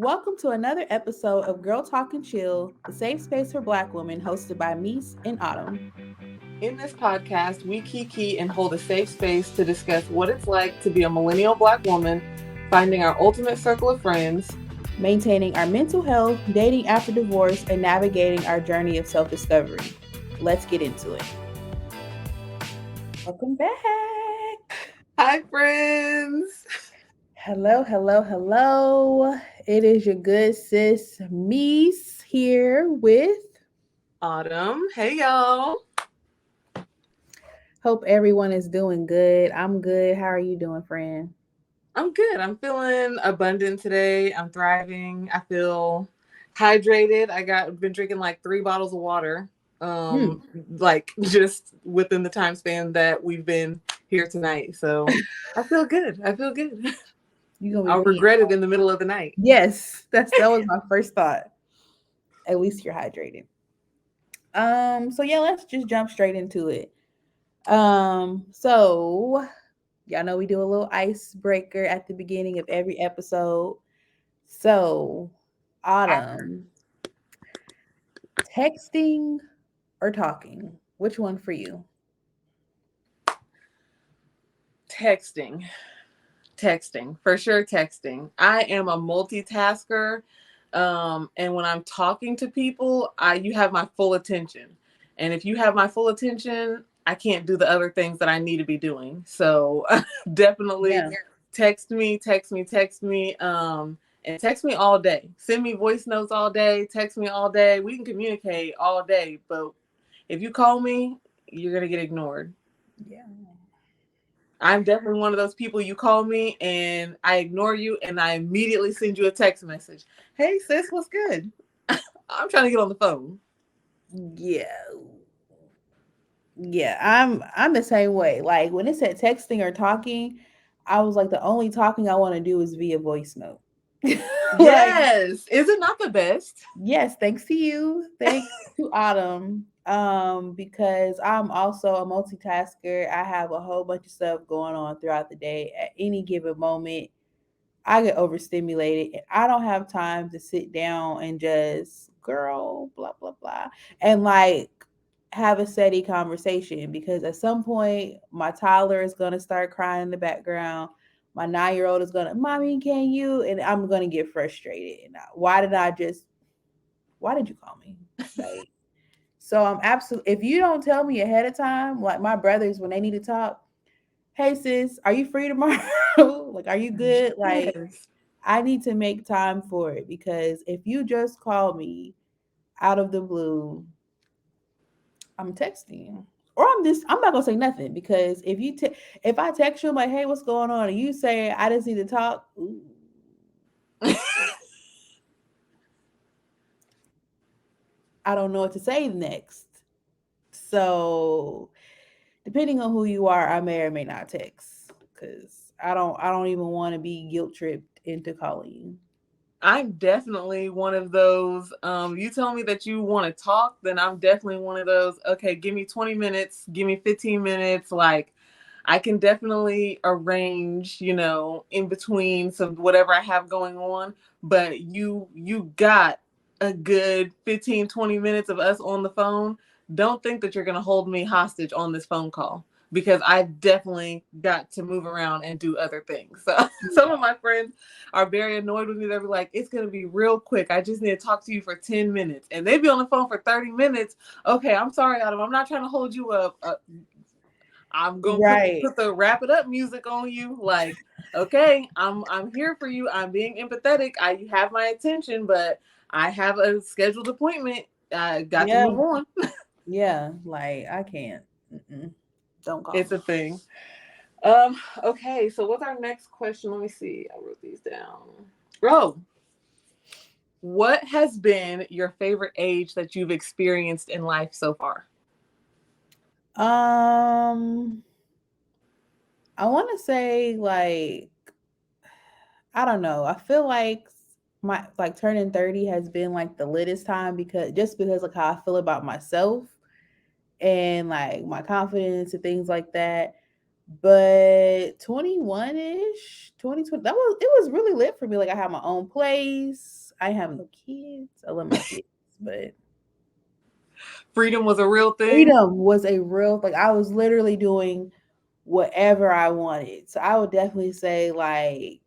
Welcome to another episode of Girl Talk and Chill, the safe space for Black women, hosted by Mese and Autumn. In this podcast, we kiki and hold a safe space to discuss what it's like to be a millennial Black woman, finding our ultimate circle of friends, Maintaining our mental health, dating after divorce, and navigating our journey of self-discovery. Let's get into it. Welcome back. Hi, friends. Hello. It is your good sis, Mese, here with... Autumn. Hey, y'all. Hope everyone is doing good. I'm good. How are you doing, friend? I'm good. I'm feeling abundant today. I'm thriving. I feel hydrated. Been drinking like 3 bottles of water. Like just within the time span that we've been here tonight. So I feel good. I'll regret it in the middle of the night. Yes, that was my first thought. At least you're hydrated. So yeah, let's just jump straight into it. So y'all know we do a little icebreaker at the beginning of every episode. So, Autumn, texting or talking? Which one for you? Texting. For sure. Texting. I am a multitasker. And when I'm talking to people, you have my full attention. And if you have my full attention, I can't do the other things that I need to be doing. So definitely text me. And text me all day. Send me voice notes all day. Text me all day. We can communicate all day. But if you call me, you're going to get ignored. Yeah. I'm definitely one of those people. You call me and I ignore you and I immediately send you a text message. Hey sis, what's good? I'm trying to get on the phone. Yeah. Yeah, I'm the same way. Like when it said texting or talking, I was like the only talking I want to do is via voice note. Like, Yes. Is it not the best? yes, thanks to you. Thanks to Autumn. Because I'm also a multitasker. I have a whole bunch of stuff going on throughout the day. At any given moment, I get overstimulated and I don't have time to sit down and just girl, blah blah blah. And like have a steady conversation because at some point my toddler is gonna start crying in the background. My 9-year-old is gonna, mommy, can you? And I'm gonna get frustrated. And why did you call me? Like, so I'm absolutely, if you don't tell me ahead of time, like my brothers, when they need to talk, hey sis, are you free tomorrow? Like, are you good? Like, Yes. I need to make time for it because if you just call me out of the blue, I'm texting you. Or I'm not gonna say nothing because if I text you, I'm like, hey, what's going on? And you say I just need to talk, ooh, I don't know what to say next. So depending on who you are, I may or may not text because I don't even want to be guilt tripped into calling you. I'm definitely one of those. You tell me that you want to talk, then I'm definitely one of those. Okay, give me 20 minutes, give me 15 minutes. Like, I can definitely arrange, in between some whatever I have going on. But you got a good 15, 20 minutes of us on the phone. Don't think that you're going to hold me hostage on this phone call because I've definitely got to move around and do other things. So some of my friends are very annoyed with me. They'll be like, it's going to be real quick. I just need to talk to you for 10 minutes. And they'd be on the phone for 30 minutes. Okay, I'm sorry, Adam. I'm not trying to hold you up. I'm gonna Right. put the wrap it up music on you. Like, okay, I'm here for you. I'm being empathetic. You have my attention, but I have a scheduled appointment. I got to Yeah. move on. Yeah. Like I can't. Mm-mm. Don't call It's me. a thing. Okay, so what's our next question? Let me see. I wrote these down. Oh, what has been your favorite age that you've experienced in life so far? Um, I want to say like I don't know. I feel like my like turning 30 has been like the littest time because like how I feel about myself and like my confidence and things like that. But 21-ish, 2020, it was really lit for me. Like I had my own place. I have no kids. I love my kids, but Freedom was a real thing. freedom was a real, like I was literally doing whatever I wanted. So I would definitely say like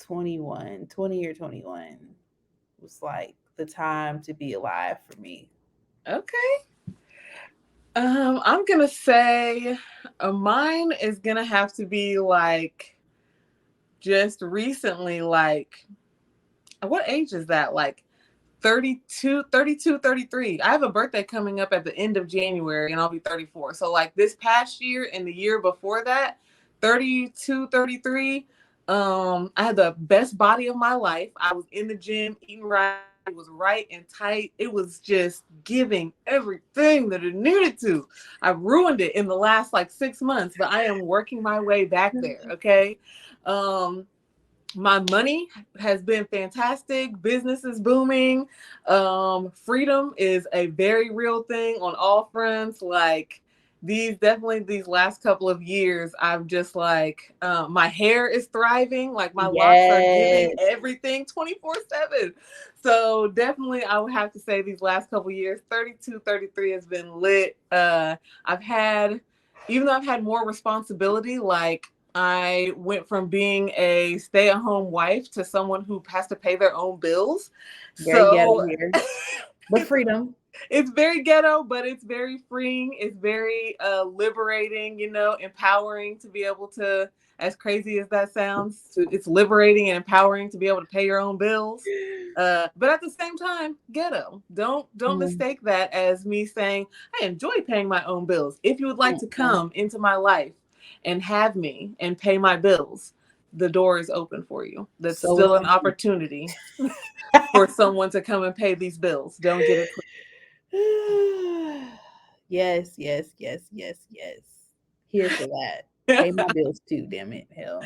21, 20 or 21 was like the time to be alive for me. Okay. I'm gonna say mine is gonna have to be like just recently, like what age is that? Like 32, 32, 33. I have a birthday coming up at the end of January and I'll be 34. So like this past year and the year before that, 32, 33, I had the best body of my life. I was in the gym, eating right, it was right and tight. It was just giving everything that it needed to. I ruined it in the last like 6 months, but I am working my way back there. Okay. Um, my money has been fantastic. Business is booming. Freedom is a very real thing on all fronts. Like these last couple of years, I've just like my hair is thriving. Like my locks are giving Yes. everything 24/7. So definitely, I would have to say these last couple of years, 32, 33 has been lit. I've had, even though I've had more responsibility, like I went from being a stay-at-home wife to someone who has to pay their own bills. Very ghetto So here. But it's freedom. it's very ghetto, but it's very freeing. It's very liberating, empowering to be able to, as crazy as that sounds, it's liberating and empowering to be able to pay your own bills. But at the same time, ghetto. Don't Mm, mistake that as me saying I enjoy paying my own bills. If you would like to mm-mm. come into my life and have me and pay my bills, the door is open for you. That's So would still an you. opportunity for someone to come and pay these bills. Don't get it Yes, yes, yes, yes, yes. Here for that. twisted. Pay my bills too, damn it. Hell.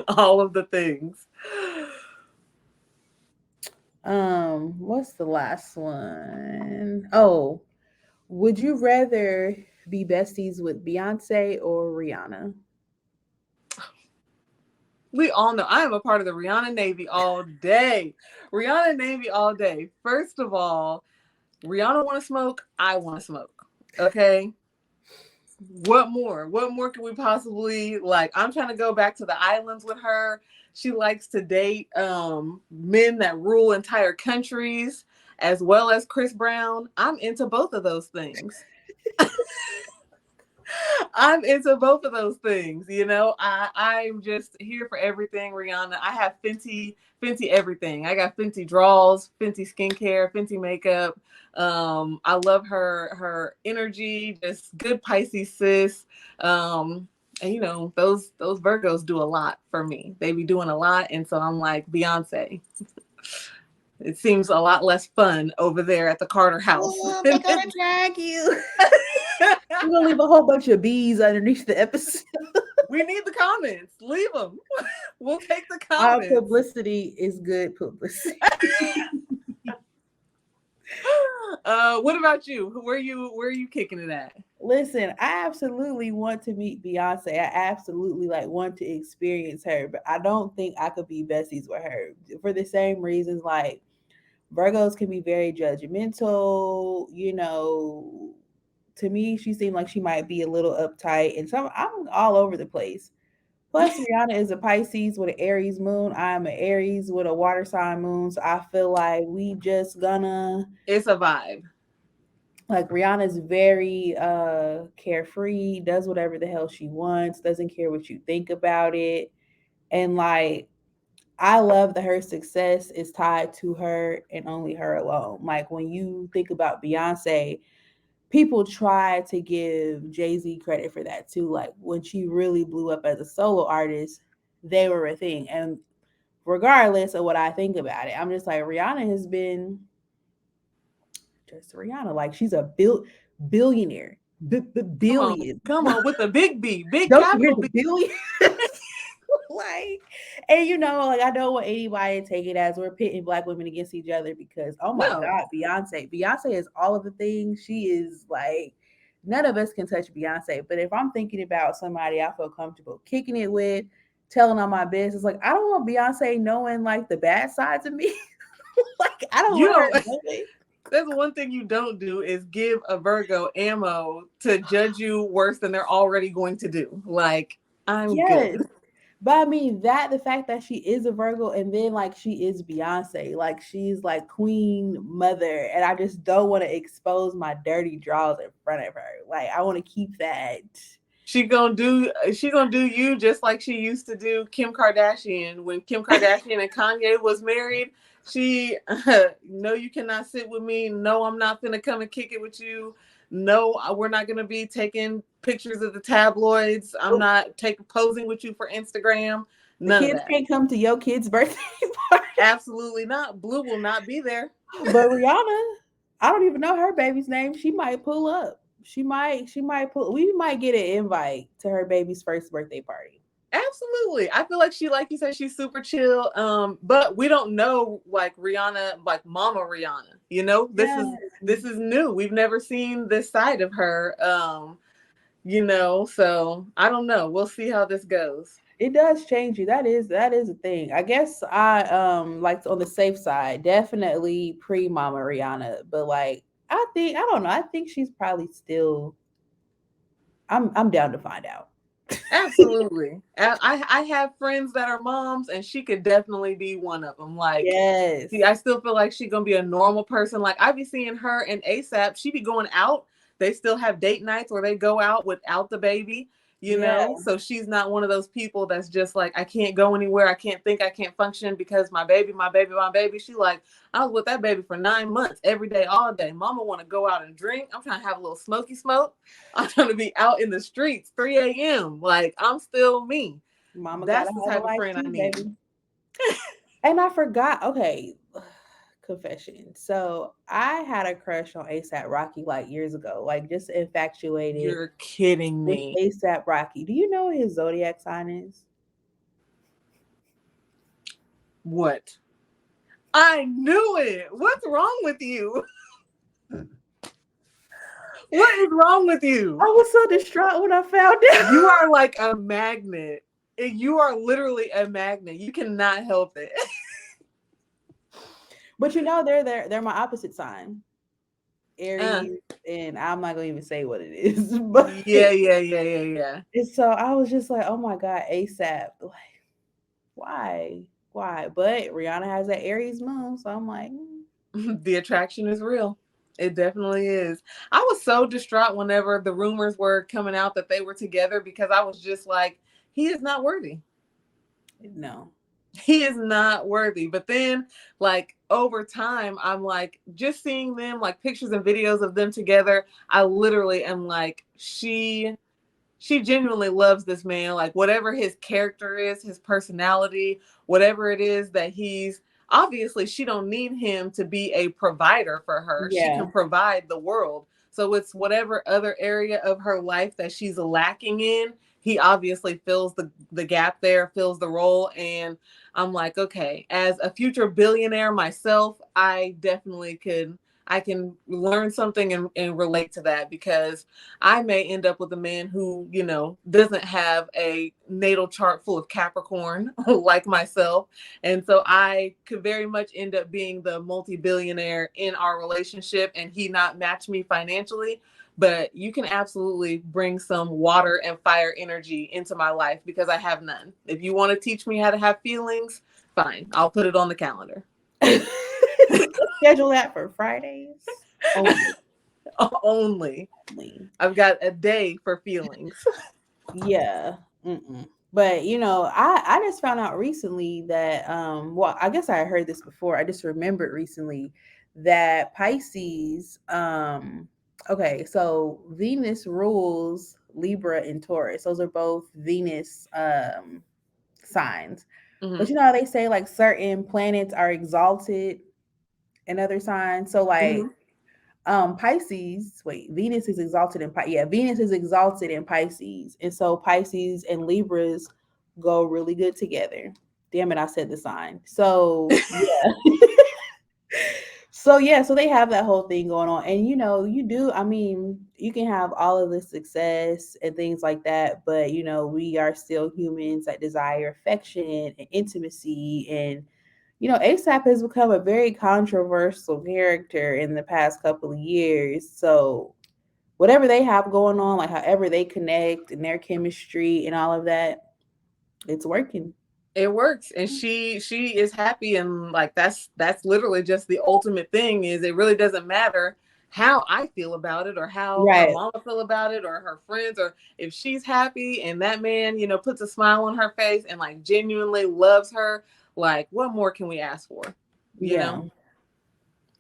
All of the things. What's the last one? Oh, would you rather be besties with Beyonce or Rihanna? We all know I am a part of the Rihanna Navy all day. Rihanna Navy all day. First of all, Rihanna want to smoke. I want to smoke. Okay. What more? What more can we possibly like? I'm trying to go back to the islands with her. She likes to date men that rule entire countries as well as Chris Brown. I'm into both of those things. I'm into both of those things. I'm just here for everything, Rihanna. I have Fenty everything. I got Fenty draws, Fenty skincare, Fenty makeup. I love her energy, just good Pisces sis. And those Virgos do a lot for me. They be doing a lot, and so I'm like Beyonce. It seems a lot less fun over there at the Carter house. Oh, they're gonna drag you. We're gonna leave a whole bunch of bees underneath the episode. We need the comments. Leave them. We'll take the Our comments. publicity is good publicity. What about you? Where are you kicking it at? Listen, I absolutely want to meet Beyonce. I absolutely like want to experience her, but I don't think I could be besties with her for the same reasons. Like Virgos can be very judgmental. To me, she seemed like she might be a little uptight, and some I'm all over the place. Plus, Rihanna is a Pisces with an Aries moon. I'm an Aries with a water sign moon. So I feel like we just gonna It's a vibe. like Rihanna's very carefree, does whatever the hell she wants, doesn't care what you think about it. And like I love that her success is tied to her and only her alone. Like when you think about Beyonce, people try to give Jay-Z credit for that too. Like when she really blew up as a solo artist, they were a thing. And regardless of what I think about it, I'm just like Rihanna has been just Rihanna. Like she's a billionaire, Come on, billion. come on with the big B, big Don't you hear capital the B. billion? Like, and like I don't want anybody to take it as we're pitting black women against each other because oh my No, god, Beyonce is all of the things. She is like none of us can touch Beyonce. But if I'm thinking about somebody I feel comfortable kicking it with, telling on my business, like I don't want Beyonce knowing like the bad sides of me. Like I don't You want her don't. knowing. That's one thing you don't do is give a Virgo ammo to judge you worse than they're already going to do. Like, I'm Yes. good. But I mean that the fact that she is a Virgo and then like she is Beyonce, like she's like queen mother, and I just don't want to expose my dirty draws in front of her. Like I want to keep that. She gonna do you just like she used to do Kim Kardashian when Kim Kardashian and Kanye was married. She no, you cannot sit with me. No, I'm not gonna come and kick it with you. No, we're not gonna be taking pictures of the tabloids. I'm Nope. not taking posing with you for Instagram. The None of kids that. can't come to your kid's birthday party. Absolutely not. Blue will not be there. But Rihanna, I don't even know her baby's name. She might pull up. She might pull. We might get an invite to her baby's first birthday party. Absolutely. I feel like she, like you said, she's super chill. But we don't know like Rihanna, like Mama Rihanna. You know, this Yeah, is this is new. We've never seen this side of her. So I don't know. We'll see how this goes. it does change you. That is a thing. I guess I like on the safe side, definitely pre Mama Rihanna, but like I don't know. I think she's probably still. I'm down to find out. Absolutely. I have friends that are moms, and she could definitely be one of them. Like, Yes. I still feel like she's gonna be a normal person. Like I be seeing her and ASAP. She be going out. They still have date nights where they go out without the baby. Yeah. So she's not one of those people that's just like, I can't go anywhere. I can't think. I can't function because my baby, my baby, my baby. She like, I was with that baby for 9 months, every day, all day. Mama want to go out and drink. I'm trying to have a little smoky smoke. I'm trying to be out in the streets 3 a.m. Like I'm still me. Mama gotta That's the have a type of life friend I too, need. baby. And I forgot. Okay, confession. So I had a crush on ASAP Rocky like years ago, like just infatuated You're kidding with me. ASAP Rocky. Do you know what his zodiac sign is? What? I knew it. What's wrong with you? What is wrong with I you? was so distraught when I found out. You are like a magnet. You are literally a magnet. You cannot help it. But you know they're my opposite sign, Uh, Aries, and I'm not gonna even say what it is. But yeah, yeah, yeah, yeah, yeah. and so I was just like, oh my god, ASAP, like why? But Rihanna has that Aries moon, so I'm like, The attraction is real. It definitely is. I was so distraught whenever the rumors were coming out that they were together because I was just like, he is not worthy. no, He is not worthy. But then, like, over time, I'm like, just seeing them, like, pictures and videos of them together, I literally am like, she genuinely loves this man. Like, whatever his character is, his personality, whatever it is that he's, obviously she don't need him to be a provider for her. She yeah, can provide the world. So it's whatever other area of her life that she's lacking in, he obviously fills the gap there, fills the role. And I'm like, okay, as a future billionaire myself, I can learn something and relate to that because I may end up with a man who, doesn't have a natal chart full of Capricorn like myself. And so I could very much end up being the multi-billionaire in our relationship and he not match me financially. But you can absolutely bring some water and fire energy into my life because I have none. If you want to teach me how to have feelings, fine. I'll put it on the calendar. schedule that for Fridays only. Only. I've got a day for feelings. Yeah. Mm-mm. But I just found out recently that well, I guess I heard this before. I just remembered recently that Pisces okay, so Venus rules Libra and Taurus. Those are both Venus signs. But Mm-hmm. you know how they say like certain planets are exalted in other signs. So Mm-hmm. like Pisces, wait, Venus is exalted in yeah, Venus is exalted in Pisces, and so Pisces and Libras go really good together. Damn it, I said the sign. So yeah. So yeah, so they have that whole thing going on, and you do. I mean, you can have all of the success and things like that, but we are still humans that desire affection and intimacy, and ASAP has become a very controversial character in the past couple of years. So whatever they have going on, like however they connect and their chemistry and all of that, it's working. It works, and she is happy, and like that's literally just the ultimate thing. Is it really doesn't matter how I feel about it, or how her Right. mama feel about it, or her friends, or if she's happy and that man, puts a smile on her face and like genuinely loves her. Like, what more can we ask for? You Yeah. know.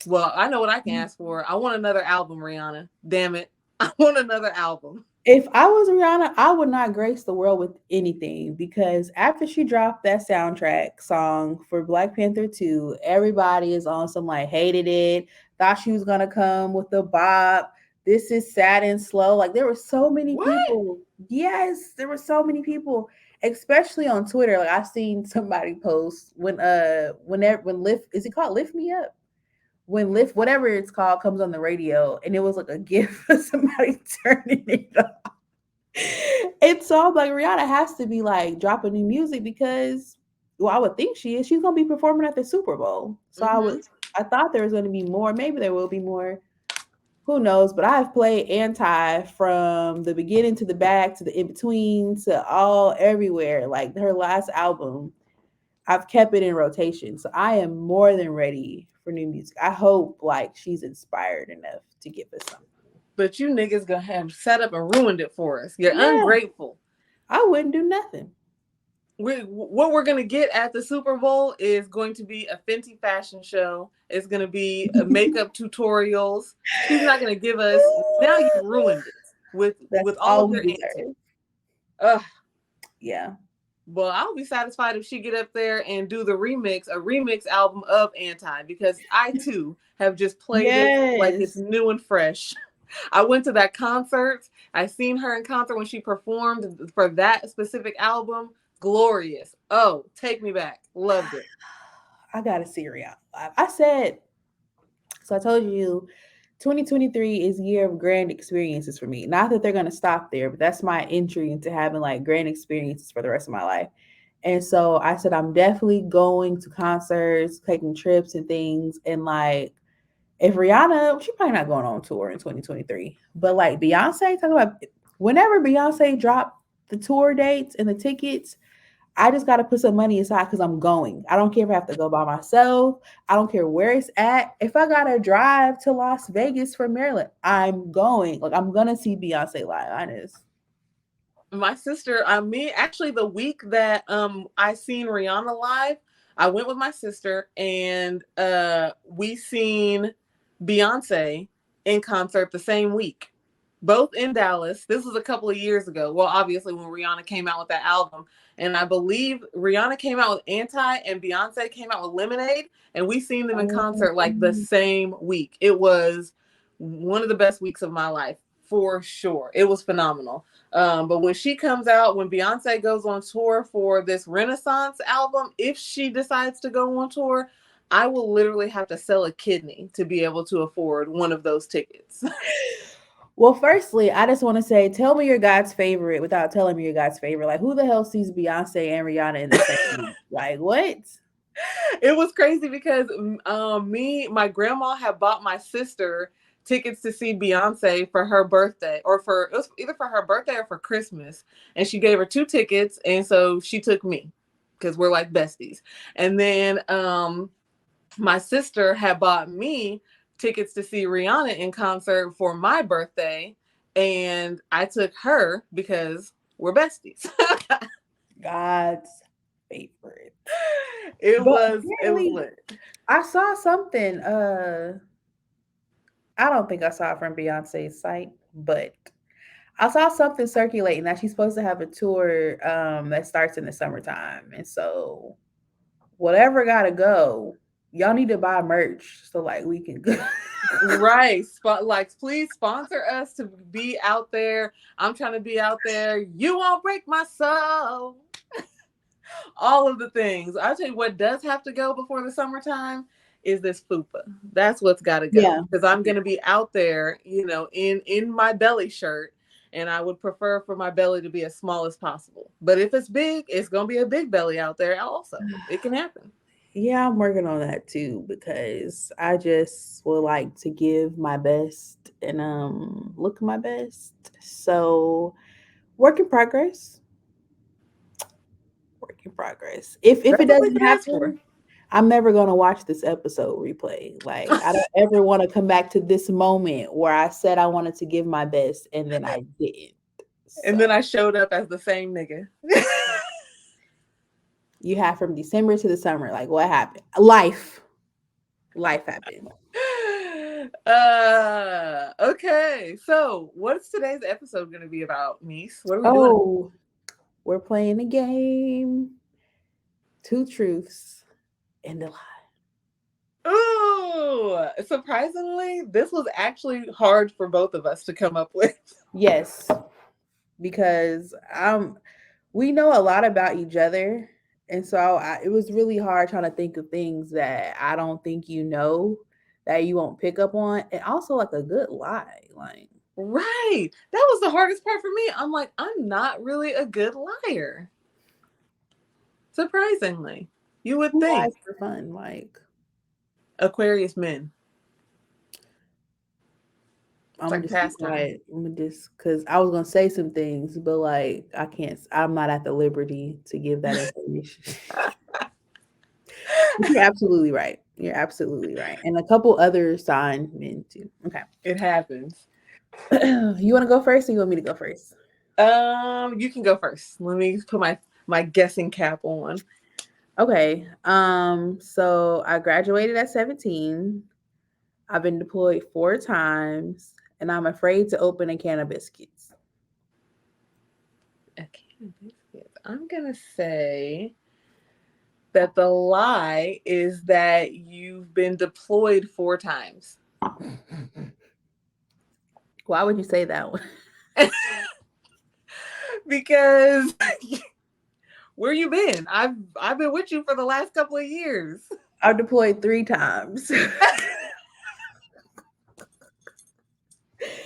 Well, I know what I can ask for. I want another album, Rihanna. Damn it, I want another album. If I was Rihanna, I would not grace the world with anything because after she dropped that soundtrack song for Black Panther 2, everybody is on some like hated it, thought she was gonna come with the bop. This is sad and slow. Like there were so many What? people. Yes, there were so many people, especially on Twitter. Like I seen somebody post when Lift is it called Lift Me Up? When Lift whatever it's called comes on the radio and it was like a gift of somebody turning it up. And so I'm like, Rihanna has to be like dropping new music because, well, I would think she is. She's gonna be performing at the Super Bowl. So Mm-hmm. I thought there was gonna be more. Maybe there will be more. Who knows? But I have played Anti from the beginning to the back to the in between to all everywhere. Like her last album, I've kept it in rotation. So I am more than ready for new music. I hope like she's inspired enough to give us something. But you niggas gonna have set up and ruined it for us. You're Yeah, ungrateful. I wouldn't do nothing. What we're gonna get at the Super Bowl is going to be a Fenty fashion show. It's gonna be makeup tutorials. She's not gonna give us. Now you've ruined it That's with all all of we your antics. deserve. Ugh. Yeah. Well, I'll be satisfied if she get up there and do a remix album of Anti, because I too have just played it like it's Yes. new and fresh. I went to that concert. I seen her in concert when she performed for that specific album. Glorious. Oh, take me back. Loved it. I gotta see Rihanna live. I said so. I told you, 2023 is a year of grand experiences for me. Not that they're gonna stop there, but that's my entry into having like grand experiences for the rest of my life. And so I said I'm definitely going to concerts, taking trips and things. And like, if Rihanna, she probably not going on tour in 2023, but like Beyonce, talk about whenever Beyonce dropped the tour dates and the tickets, I just got to put some money aside because I'm going. I don't care if I have to go by myself. I don't care where it's at. If I got to drive to Las Vegas from Maryland, I'm going. Like, I'm going to see Beyonce live. Honest. My sister, me actually the week that I seen Rihanna live, I went with my sister, and we seen Beyonce in concert the same week, both in Dallas. This was a couple of years ago. Well, obviously when Rihanna came out with that album, and I believe Rihanna came out with Anti and Beyonce came out with Lemonade, and we seen them in concert like the Um, same week. It was one of the best weeks of my life for sure. It was phenomenal. But when she comes out, when Beyonce goes on tour for this Renaissance album, if she decides to go on tour, I will literally have to sell a kidney to be able to afford one of those tickets. well, firstly, I just want to say, tell me your God's favorite without telling me your God's favorite. Like, who the hell sees Beyonce and Rihanna in the same week? Like, what? It was crazy because my grandma had bought my sister tickets to see Beyonce for her birthday, or it was either for her birthday or for Christmas, and she gave her two tickets, and so she took me because we're like besties. And then my sister had bought me tickets to see Rihanna in concert for my birthday, and I took her because we're besties. God's favorite. it But was it was apparently, lit. I saw something. I don't think I saw it from Beyonce's site, but I saw something circulating that she's supposed to have a tour that starts in the summertime. And so whatever gotta go, y'all need to buy merch so like we can go. Right. Like, please sponsor us to be out there. I'm trying to be out there. You won't break my soul. All of the things. I'll tell you what does have to go before the summertime is this fupa. That's what's got to go, Yeah. because I'm going to be out there, in my belly shirt, and I would prefer for my belly to be as small as possible. But if it's big, it's going to be a big belly out there also. It can happen. Yeah, I'm working on that too because I just would like to give my best and look my best. So work in progress. Work in progress. If it That's all we doesn't can ask for. happen, I'm never gonna watch this episode replay. Like I don't ever want to come back to this moment where I said I wanted to give my best and then I didn't. And So then I showed up as the same nigga. you have from December to the summer. Like what happened? Life happened. Okay. So, what's today's episode going to be about, niece? What are we doing? Oh, we're playing a game. Two truths and a lie. Ooh, surprisingly, this was actually hard for both of us to come up with. Yes, because we know a lot about each other, and so it was really hard trying to think of things that I don't think you know that you won't pick up on, and also like a good lie. Like Right. That was the hardest part for me. I'm like, I'm not really a good liar. Surprisingly, you would who think. lies for fun? Like Aquarius men. It's I'm gonna like just be pastime. quiet. I'm gonna just because I was gonna say some things, but like I can't. I'm not at the liberty to give that information. You're absolutely right. You're absolutely right. And a couple other sign men too. Okay. It happens. You want to go first or you want me to go first? You can go first. Let me put my guessing cap on. Okay. So I graduated at 17. I've been deployed 4 times and I'm afraid to open a can of biscuits. A can of biscuits. I'm gonna say that the lie is that you've been deployed 4 times. Why would you say that one? Because where you been? I've been with you for the last couple of years. I've deployed 3 times.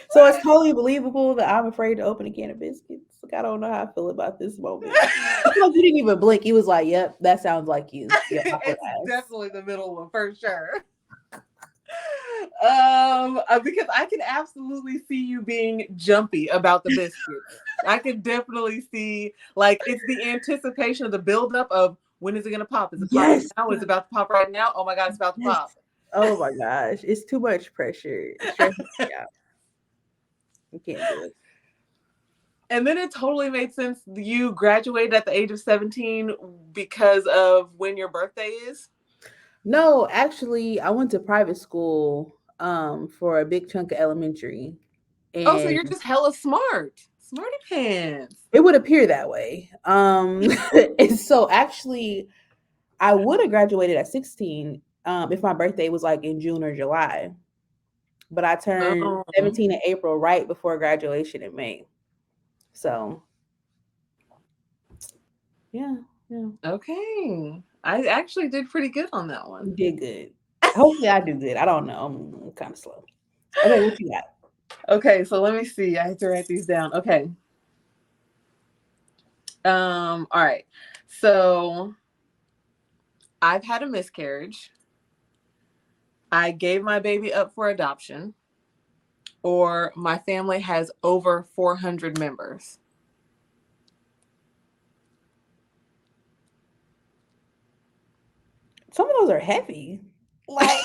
So it's totally believable that I'm afraid to open a can of biscuits. Like I don't know how I feel about this moment. It's like you didn't even blink. He was like, "Yep, that sounds like you." Yep, It's ass. definitely the middle one for sure. Because I can absolutely see you being jumpy about the biscuits. I can definitely see, like, it's the anticipation of the buildup of when is it gonna pop? Is it popping Yes, now? Is it about to pop right now? Oh my god, it's about to yes. pop. Oh my gosh, it's too much pressure. It stresses me out. I can't do it. And then it totally made sense. You graduated at the age of 17 because of when your birthday is. No, actually, I went to private school for a big chunk of elementary, Oh, so and you're just hella smart. Smarty pants. it would appear that way. And so actually, I would have graduated at 16 if my birthday was like in June or July, but I turned Oh, 17 in April, right before graduation in May. So yeah, yeah, okay. I actually did pretty good on that one. you did good. Hopefully, I do good. I don't know. I'm kind of slow. Okay, what you got? Okay, so let me see. I have to write these down. Okay. All right. So I've had a miscarriage. I gave my baby up for adoption, or my family has over 400 members. Some of those are heavy. Like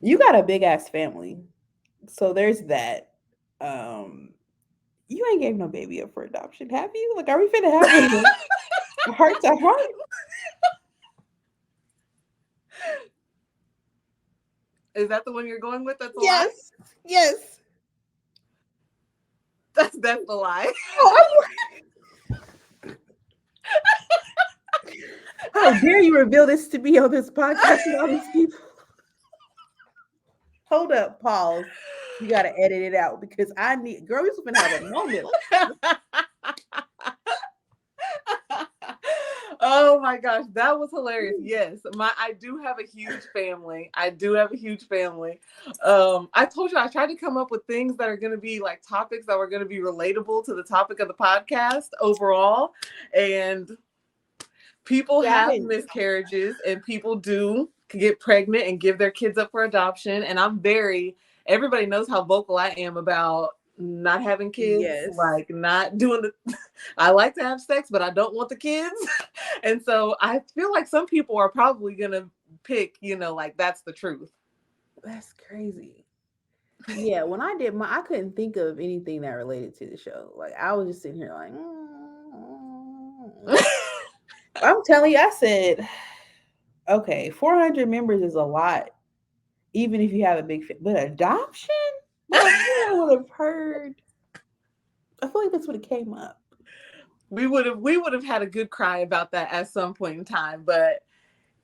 you got a big ass family, so there's that. Um, you ain't gave no baby up for adoption, have you? Like, are we finna have a heart to heart? Is that the one you're going with? That's a lie? Yes, yes. That's the lie. Oh, how dare you reveal this to me on this podcast with all these people? Hold up, pause. You gotta edit it out because I need girl, we finna have a moment. Oh my gosh, that was hilarious. Yes, I do have a huge family. I do have a huge family. I told you I tried to come up with things that are going to be like topics that were going to be relatable to the topic of the podcast overall, and people Yeah, I have can. miscarriages and people do get pregnant and give their kids up for adoption. And everybody knows how vocal I am about not having kids, Yes, like not doing the, I like to have sex, but I don't want the kids. And so I feel like some people are probably going to pick, like that's the truth. that's crazy. Yeah, when I did I couldn't think of anything that related to the show. Like I was just sitting here like, I'm telling you, I said, okay, 400 members is a lot, even if you have a big, but adoption. But I feel like I would have heard. I feel like that's what it came up. we would have had a good cry about that at some point in time, but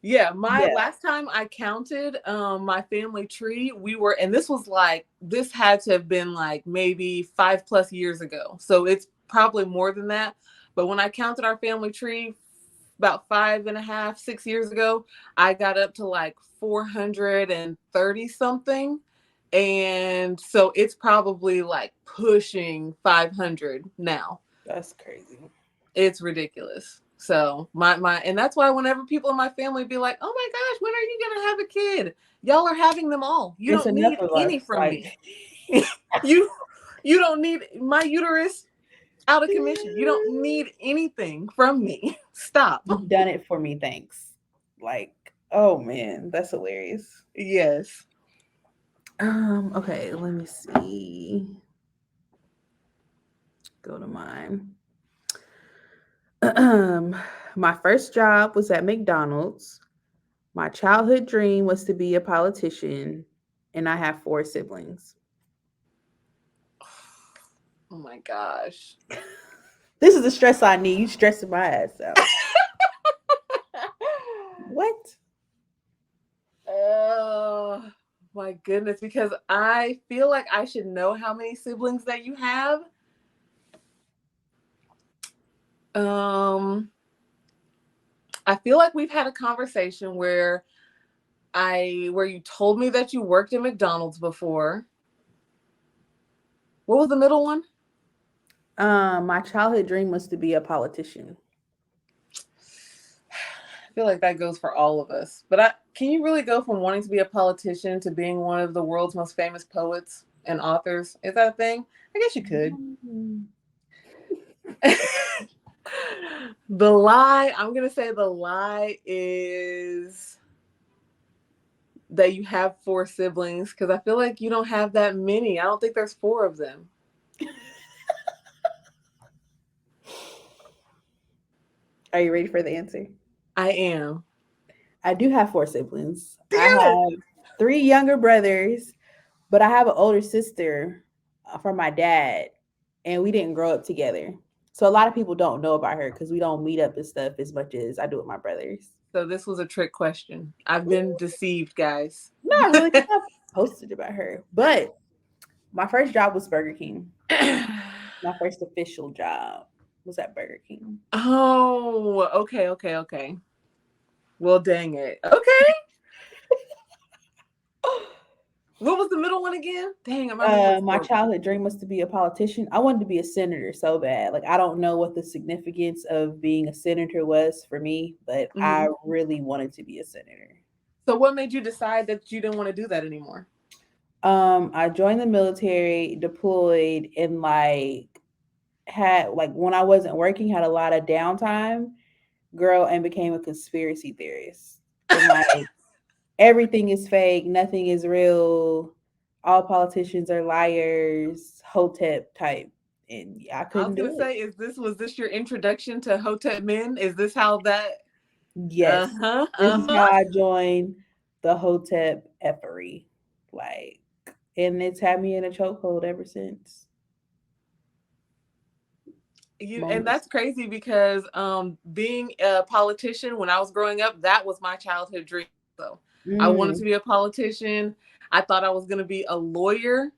yeah, my Yeah, last time I counted my family tree, and this had to have been like maybe 5+ years ago. So it's probably more than that. But when I counted our family tree about 5.5, 6 years ago, I got up to like 430 something. And so it's probably like pushing 500 now. that's crazy. It's ridiculous. So my and that's why whenever people in my family be like, "Oh my gosh, when are you gonna have a kid?" Y'all are having them all. You It's don't enough need of any us. from Like, me. you you don't need my uterus out of commission. You don't need anything from me. Stop. you've done it for me. Thanks. Like, oh man, that's hilarious. Yes. Okay, let me see. Go to mine. My first job was at McDonald's. My childhood dream was to be a politician, and I have four siblings. Oh my gosh. This is the stress I need. You stressing my ass out. What? Oh my goodness, because I feel like I should know how many siblings that you have. Um I feel like we've had a conversation where you told me that you worked at McDonald's before. What was the middle one? My childhood dream was to be a politician. I feel like that goes for all of us. But can you really go from wanting to be a politician to being one of the world's most famous poets and authors? Is that a thing? I guess you could. Mm. I'm going to say the lie is that you have four siblings because I feel like you don't have that many. I don't think there's four of them. Are you ready for the answer? I am. I do have four siblings. Damn I it. have three younger brothers, but I have an older sister from my dad, and we didn't grow up together. So a lot of people don't know about her because we don't meet up and stuff as much as I do with my brothers. So this was a trick question. I've been deceived, guys. Not really, 'cause I posted about her. But my first job was Burger King. My first official job was at Burger King. Oh, okay, okay, okay. Well, dang it. Okay. What was the middle one again? Dang, my memory's My horrible. childhood dream was to be a politician. I wanted to be a senator so bad. Like I don't know what the significance of being a senator was for me, but I Hmm. really wanted to be a senator. So what made you decide that you didn't want to do that anymore? I joined the military, deployed, and had like when I wasn't working, had a lot of downtime, girl, and became a conspiracy theorist. And like everything is fake, nothing is real, all politicians are liars, hotep type. And yeah, I I couldn't was gonna do it. say, was this your introduction to Hotep Men? Is this how that? Uh Yes. huh. This Uh is huh. how I joined the hotep effery. Like, and it's had me in a chokehold ever since. And Moments. that's crazy because being a politician when I was growing up, that was my childhood dream. So I wanted to Mm, be a politician. I thought I was going to be a lawyer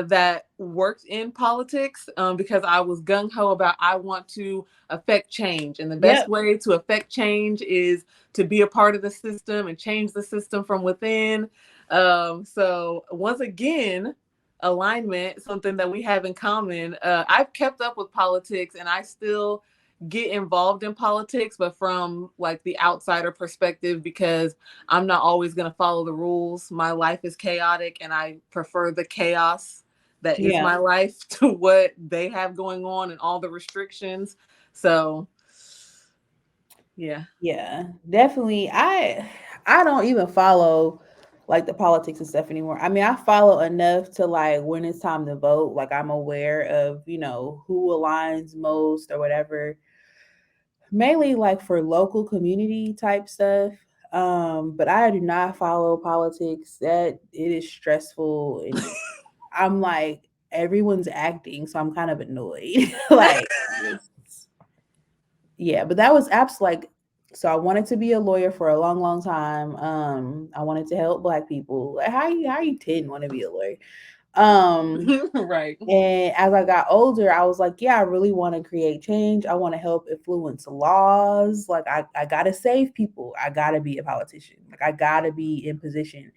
that worked in politics, because I was gung ho about I want to affect change. And the best Yep. way to affect change is to be a part of the system and change the system from within. So, once again, alignment, something that we have in common. I've kept up with politics and I still get involved in politics, but from like the outsider perspective, because I'm not always going to follow the rules. My life is chaotic and I prefer the chaos that is Yeah. my life to what they have going on and all the restrictions. So, yeah. Yeah, definitely. I don't even follow like the politics and stuff anymore. I mean, I follow enough to like when it's time to vote, like I'm aware of, who aligns most or whatever. Mainly like for local community type stuff. But I do not follow politics. That it is stressful and I'm like everyone's acting, so I'm kind of annoyed. Like yeah, but that was apps like so I wanted to be a lawyer for a long, long time. I wanted to help black people. Like how you 10 want to be a lawyer? Um Right. and as I got older, I was like, yeah, I really want to create change. I want to help influence laws. Like I gotta save people. I gotta be a politician. Like I gotta be in position.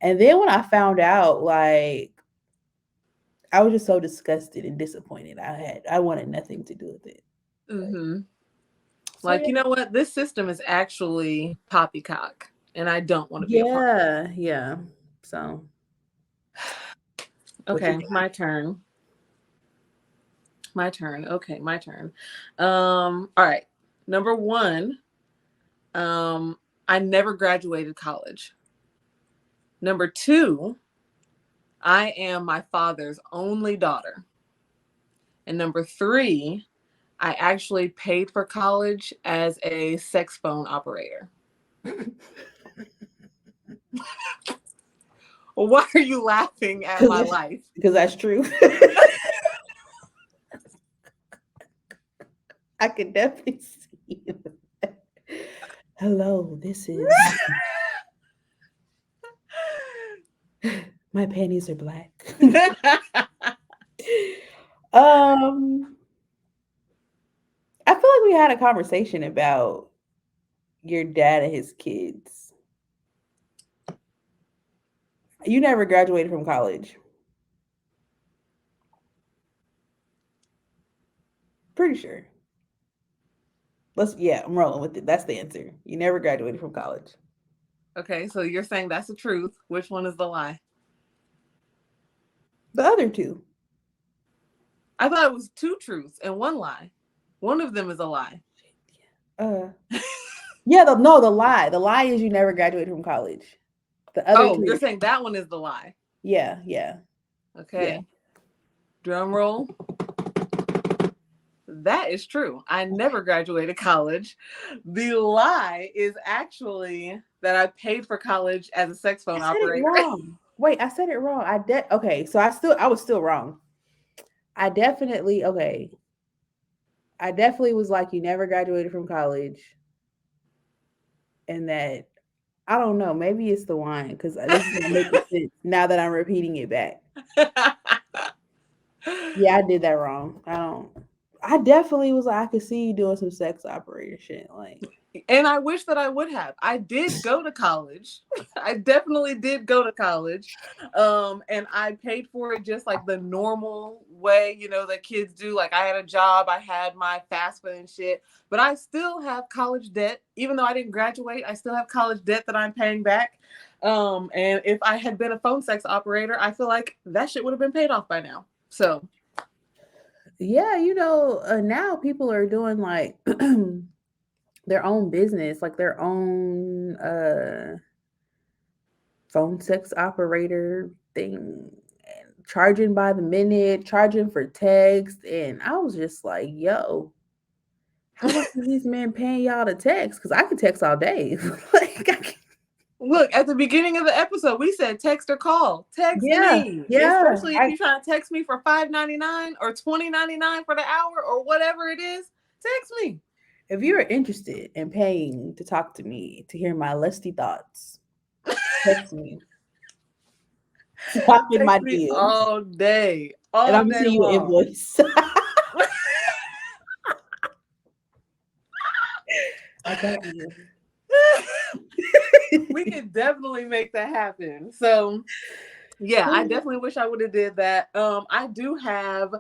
And then when I found out, like I was just so disgusted and disappointed. I wanted nothing to do with it. Like, Hmm. so Like, you know what? This system is actually poppycock, and I don't want to be a part of it. yeah, yeah. So what you Okay, got? my turn. My turn. Okay, my turn. All right. Number one, um, I never graduated college. Number two, I am my father's only daughter. And number three, I actually paid for college as a sex phone operator. Why are you laughing at Because my life? that's true. I could definitely see it. Hello, this is my panties are black. um, I feel like we had a conversation about your dad and his kids. You never graduated from college. Pretty sure. Yeah, I'm rolling with it. That's the answer. You never graduated from college. Okay, so you're saying that's the truth. Which one is the lie? The other two. I thought it was two truths and one lie. One of them is a lie. Uh yeah, no, the lie. The lie is you never graduated from college. The other Oh, you're two. saying that one is the lie. Yeah, yeah, yeah. Okay. Drum roll. That is true. I never graduated college. The lie is actually that I paid for college as a sex I phone said it operator. wrong. Wait, I said it wrong. Okay, so I was still wrong. I definitely okay. I definitely was like you never graduated from college, and that I don't know. Maybe it's the wine because this is not making sense now that I'm repeating it back. Yeah, I did that wrong. I don't. I definitely was like I could see you doing some sex operator shit. Like And I wish that I would have. I did go to college. I definitely did go to college. And I paid for it just like the normal way, that kids do. Like I had a job, I had my FAFSA and shit, but I still have college debt. Even though I didn't graduate, I still have college debt that I'm paying back. And if I had been a phone sex operator, I feel like that shit would have been paid off by now. So yeah, now people are doing like their own business, like their own phone sex operator thing, and charging by the minute, charging for text, and I was just like, "Yo, how much is these men paying y'all to text? Because I could text all day. like, look, at the beginning of the episode, we said text or call. Text yeah, me, yeah. especially if you're trying to text me for $5.99 or $20.99 for the hour or whatever it is. Text me. If you're interested in paying to talk to me to hear my lusty thoughts, text me. Slap in my Text me DMs. all day, And all I'm gonna day send you an long. invoice. I got you. We could definitely make that happen. So yeah, I definitely wish I would have did that. I do have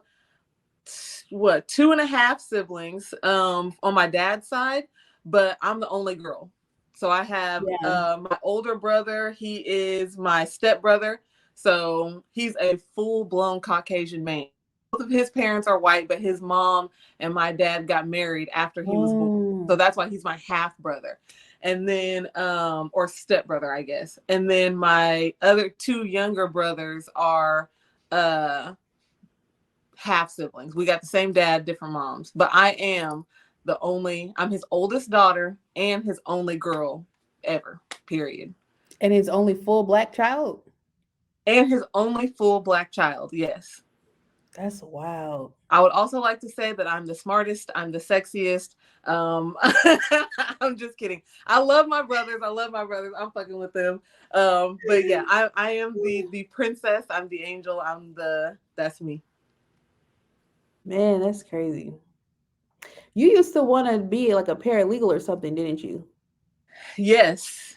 what, two and a half siblings on my dad's side, but I'm the only girl. So I have Yeah. my older brother, he is my stepbrother. So he's a full-blown Caucasian man. Both of his parents are white, but his mom and my dad got married after he was born. So Oh. that's why he's my half brother. And then or stepbrother, I guess. And then my other two younger brothers are uh half siblings. We got the same dad, different moms. But I'm his oldest daughter and his only girl ever, period. And his only full black child? And his only full black child, yes. That's wild. I would also like to say that I'm the smartest, I'm the sexiest. Um, I'm just kidding. I love my brothers. I love my brothers. I'm fucking with them. But yeah, I am the princess. I'm the angel. That's me. Man, that's crazy. You used to want to be like a paralegal or something, didn't you? Yes.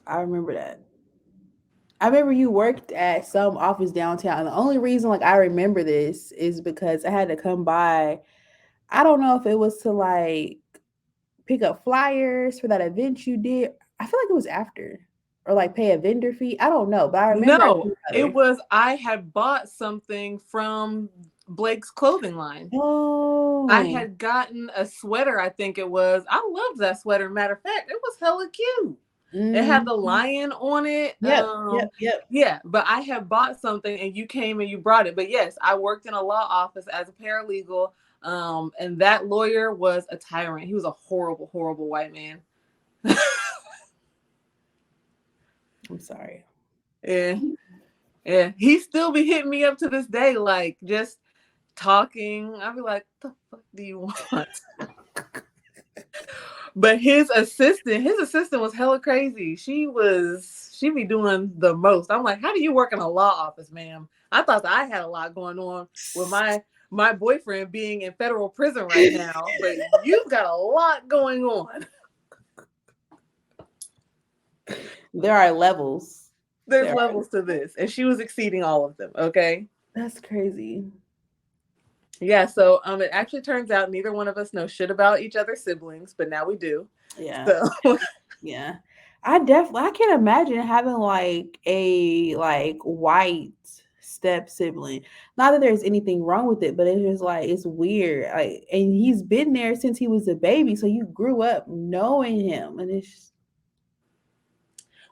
I remember that. I remember you worked at some office downtown. And the only reason like I remember this is because I had to come by. I don't know if it was to like pick up flyers for that event you did. I feel like it was after. Or like pay a vendor fee. I don't know, but I remember I No, came by it there. was I had bought something from Blake's clothing line. I Oh. had gotten a sweater, I think it was. I loved that sweater. Matter of fact, it was hella cute. It had the Mhm. lion on it. Yep, yep, yep. Yeah, but I had bought something and you came and you brought it. But yes, I worked in a law office as a paralegal. And that lawyer was a tyrant. He was a horrible, horrible white man. I'm sorry. Yeah. Yeah. He still be hitting me up to this day, like just talking. I'd be like, "What the fuck do you want?" But his assistant was hella crazy. She be doing the most. I'm like, how do you work in a law office, ma'am? I thought that I had a lot going on with my boyfriend being in federal prison right now, but you've got a lot going on. There are levels. There's There are. levels to this, and she was exceeding all of them. Okay. That's crazy. Yeah, so it actually turns out neither one of us know shit about each other's siblings, but now we do. Yeah. So Yeah. I can't imagine having like a like white step sibling. Not that there's anything wrong with it, but it's just like it's weird. Like and he's been there since he was a baby, so you grew up knowing him and it's just,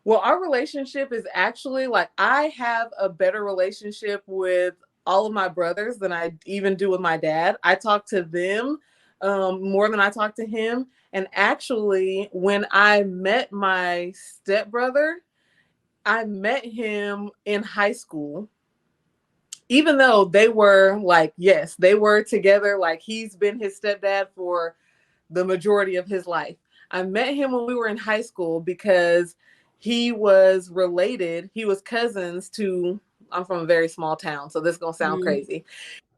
well, our relationship is actually like I have a better relationship with all of my brothers than I even do with my dad. I talk to them more than I talk to him. And actually, when I met my stepbrother, I met him in high school. Even though they were like, yes, they were together, like he's been his stepdad for the majority of his life. I met him when we were in high school because he was related. He was cousins to, I'm from a very small town, so this is going to sound mm, crazy.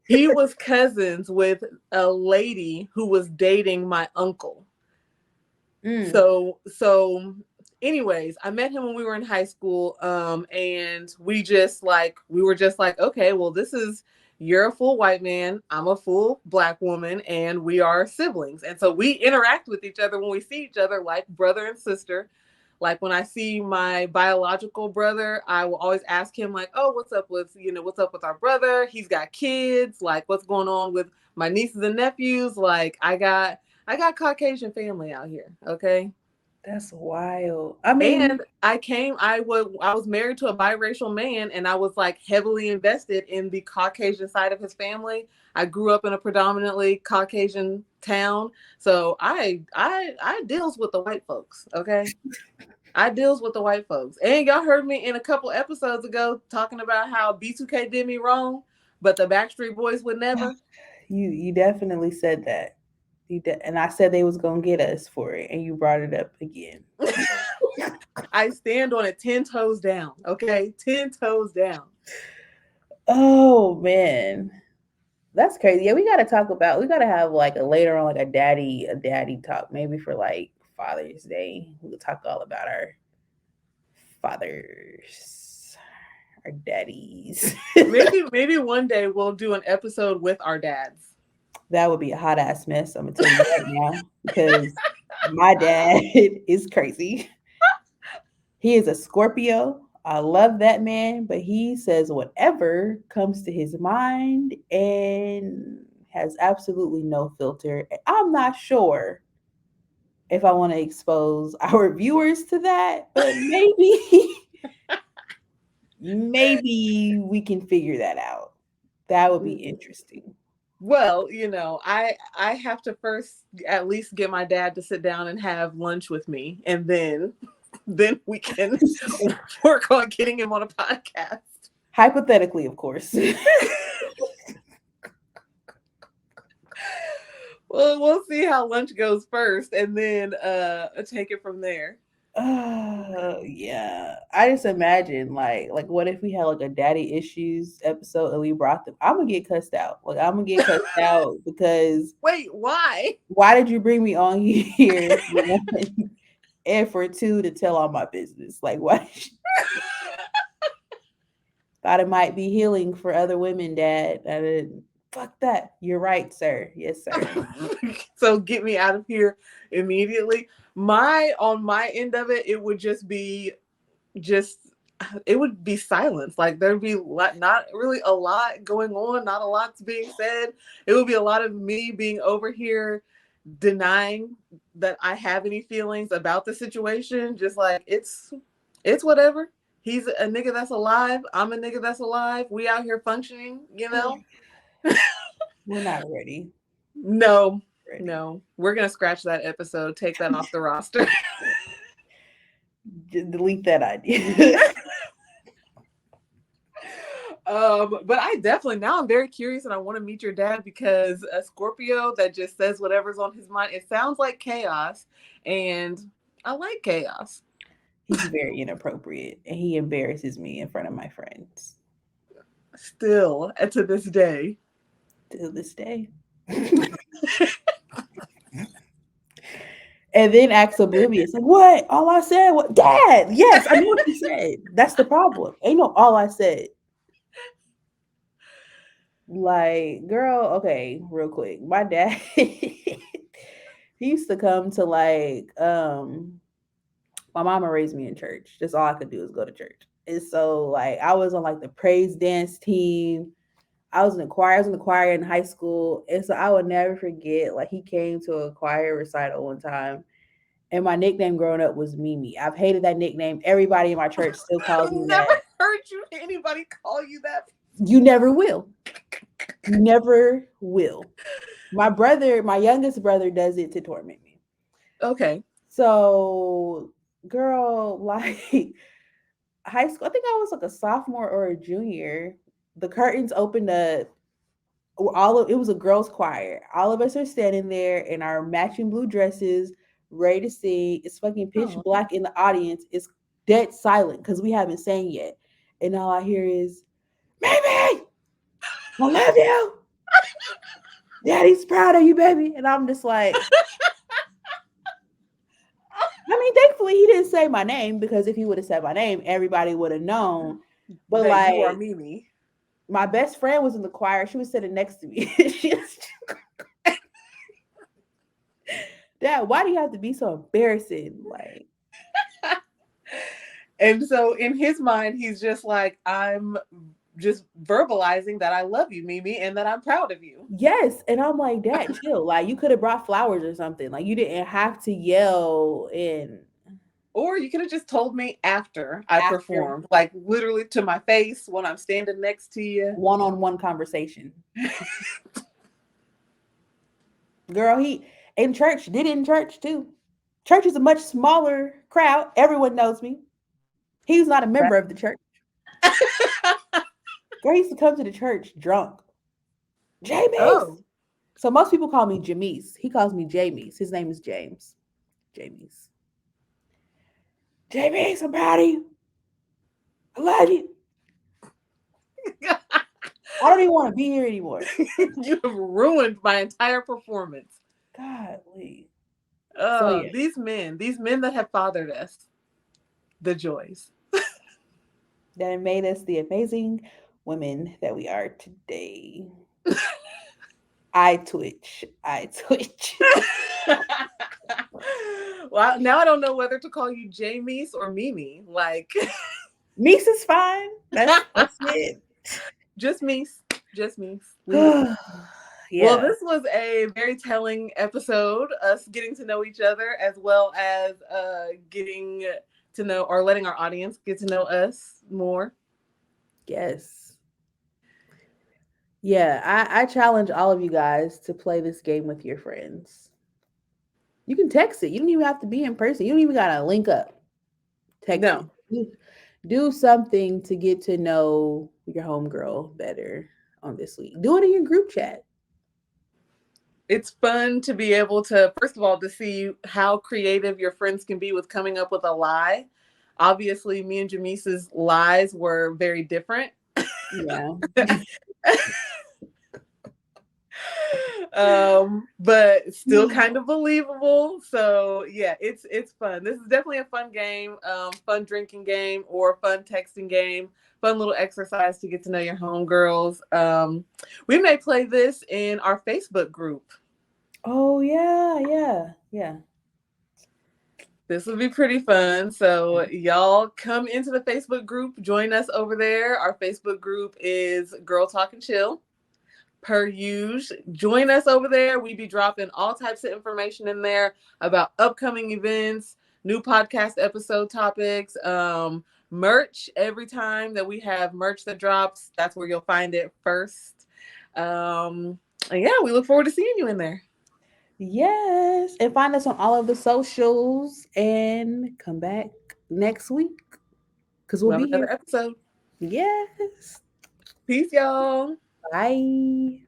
He was cousins with a lady who was dating my uncle. mm, So anyways, I met him when we were in high school and we were just like, okay, well, this is, you're a full white man, I'm a full black woman, and we are siblings. And so we interact with each other when we see each other like brother and sister. Like when I see my biological brother, I will always ask him like, oh, what's up with our brother? He's got kids, like what's going on with my nieces and nephews? Like I got Caucasian family out here, okay? that's wild. I mean, And I was married to a biracial man and I was like heavily invested in the Caucasian side of his family. I grew up in a predominantly Caucasian town. So I deals with the white folks, okay? I deals with the white folks. And y'all heard me in a couple episodes ago talking about how B2K did me wrong, but the Backstreet Boys would never. you definitely said that. And I said they was gonna get us for it, and you brought it up again. I stand on it 10 toes down. Okay, 10 toes down. Oh man. That's crazy. Yeah, we gotta have like a later on like a daddy talk, maybe for like Father's Day. We'll talk all about our fathers, our daddies. Maybe one day we'll do an episode with our dads. That would be a hot ass mess, I'm gonna tell you right now, because my dad is crazy. He is a Scorpio. I love that man, but he says whatever comes to his mind and has absolutely no filter. I'm not sure if I want to expose our viewers to that, but maybe maybe we can figure that out. That would be interesting. Well, I have to first at least get my dad to sit down and have lunch with me, and then we can work on getting him on a podcast. Hypothetically, of course. Well, we'll see how lunch goes first, and then take it from there. Yeah. I just imagine like what if we had like a daddy issues episode and we brought them? I'm gonna get cussed out. Like I'm gonna get cussed out because Wait, why? why did you bring me on here for one and for two to tell all my business? Like what? Thought it might be healing for other women, Dad. I didn't. Fuck that. You're right, sir. Yes, sir. So get me out of here immediately. My on my end of it, it would just be just it would be silence. Like there'd be not really a lot going on, not a lot's being said. It would be a lot of me being over here denying that I have any feelings about the situation. Just like it's whatever. He's a nigga that's alive. I'm a nigga that's alive. We out here functioning. We're not ready. No, Ready. no. We're gonna scratch that episode, take that off the roster. Delete that idea. But I definitely now I'm very curious and I want to meet your dad because a Scorpio that just says whatever's on his mind, it sounds like chaos, and I like chaos. He's very inappropriate and he embarrasses me in front of my friends Still, and to this day. to this day. And then acts oblivious. Like, what? All I said, what? Dad, yes, I know what you said. That's the problem. Ain't no all I said. Like, girl, okay, real quick. My dad, he used to come to like, my mama raised me in church. Just all I could do is go to church. And so, like, I was on like the praise dance team. I was in the choir. I was in the choir in high school. And so I would never forget, like, he came to a choir recital one time. And my nickname growing up was Mimi. I've hated that nickname. Everybody in my church still I've calls me never that. heard anybody call you that. You never will. You never will. My youngest brother does it to torment me. Okay. So, girl, like high school, I think I was like a sophomore or a junior. The curtains opened up. It was a girls' choir. All of us are standing there in our matching blue dresses, ready to sing. It's fucking pitch Oh. black in the audience. It's dead silent because we haven't sang yet. And all I hear is, "Baby, I love you. Daddy's proud of you, baby." And I'm just like, I mean, thankfully he didn't say my name because if he would have said my name, everybody would have known. But That you are like, Mimi. my best friend was in the choir. She was sitting next to me. She was, Dad, why do you have to be so embarrassing? Like, And so in his mind, he's just like, I'm just verbalizing that I love you, Mimi, and that I'm proud of you. yes. And I'm like, Dad, chill. Like, you could have brought flowers or something. Like, you didn't have to yell and Or you could have just told me after I after performed, like literally to my face when I'm standing next to you. one-on-one conversation. Girl, he in church, did it in church too. Church is a much smaller crowd. Everyone knows me. He was not a member of the church. Girl, he used to come to the church drunk. James. Oh, So most people call me Jamise. He calls me James. His name is James. James. JB, I'm proud of you. I love you. I don't even want to be here anymore. You have ruined my entire performance. Golly. So yeah, These men that have fathered us, the joys. that made us the amazing women that we are today. I twitch. I twitch. Well, now I don't know whether to call you Jamie or Mimi. Like, Meese is fine. That's it. just Mies. Just Mies. Leave it. Well, Yeah. this was a very telling episode, us getting to know each other as well as getting to know or letting our audience get to know us more. Yes. Yeah. I challenge all of you guys to play this game with your friends. You can text it. You don't even have to be in person. You don't even gotta link up. Text it. No, Do something to get to know your homegirl better on this week. Do it in your group chat. it's fun to be able to, first of all, to see how creative your friends can be with coming up with a lie. Obviously, me and Jamisa's lies were very different. Yeah. But still kind of believable. So yeah, it's fun. This is definitely a fun game, fun drinking game or fun texting game, fun little exercise to get to know your homegirls. We may play this in our Facebook group. Oh yeah, yeah, yeah. This will be pretty fun. So y'all come into the Facebook group, join us over there. Our Facebook group is Girl Talk and Chill. Per usual, join us over there. We be dropping all types of information in there about upcoming events, new podcast episode topics, merch. Every time that we have merch that drops, that's where you'll find it first. And yeah, we look forward to seeing you in there. Yes. And find us on all of the socials and come back next week because we'll We'll have be another here. episode. Yes. Peace, y'all. Bye.